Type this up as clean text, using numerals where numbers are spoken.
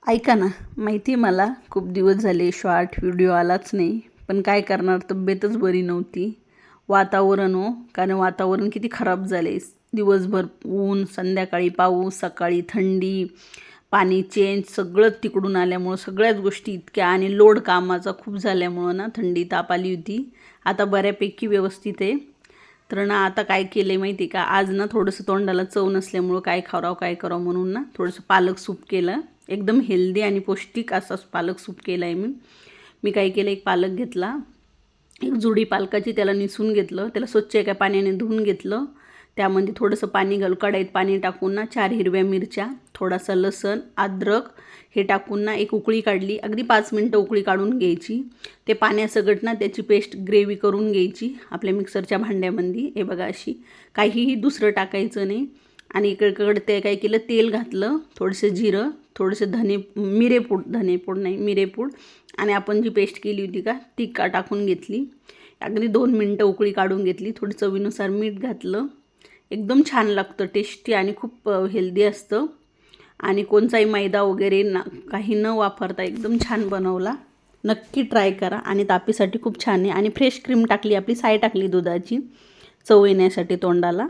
ऐका ना, माहिती आहे मला खूप दिवस झाले शॉर्ट व्हिडिओ आलाच नाही. पण काय करणार, तब्येतच बरी नव्हती. वातावरण हो, कारण वातावरण किती खराब झाले. दिवसभर ऊन, संध्याकाळी पाऊस, सकाळी थंडी, पाणी चेंज सगळंच तिकडून आल्यामुळं सगळ्याच गोष्टी इतक्या आणि लोड कामाचा खूप झाल्यामुळं ना थंडी ताप आली होती. आता बऱ्यापैकी व्यवस्थित आहे. तर ना आता काय केलं आहे माहिती आहे का, आज ना थोडंसं तोंडाला चव नसल्यामुळं काय करावं म्हणून ना थोडंसं पालक सूप केलं. एकदम हेल्दी आणि पौष्टिक असा पालक सूप केला आहे मी. मी काय केलं, एक पालक घेतला, एक जुडी पालकाची त्याला निसून घेतलं, त्याला स्वच्छ एका पाण्याने धुवून घेतलं. त्यामध्ये थोडंसं पाणी घालून कढईत पाणी टाकून ना 4 हिरव्या मिरच्या, थोडासा लसण, अद्रक हे टाकून ना एक उकळी काढली. अगदी 5 मिनटं उकळी काढून घ्यायची. ते पाण्यासकट ना त्याची पेस्ट ग्रेव्ही करून घ्यायची आपल्या मिक्सरच्या भांड्यामध्ये. हे बघा अशी, काहीही दुसरं टाकायचं नाही. आणि इकडे ते काय केलं, तेल घातलं, थोडंसं जिरं, थोडंसं धनेपूड नाही मिरेपूड, आणि आपण जी पेस्ट केली होती का ती टाकून घेतली. अगदी 2 मिनटं उकळी काढून घेतली. थोडी चवीनुसार मीठ घातलं. एकदम छान लागतं, टेस्टी आणि खूप हेल्दी असतं. आणि कोणताही मैदा वगैरे काही न वापरता एकदम छान बनवला. नक्की ट्राय करा. आणि तापीसाठी खूप छान आहे. आणि फ्रेश क्रीम टाकली, आपली साय टाकली दुधाची, चव येण्यासाठी तोंडाला.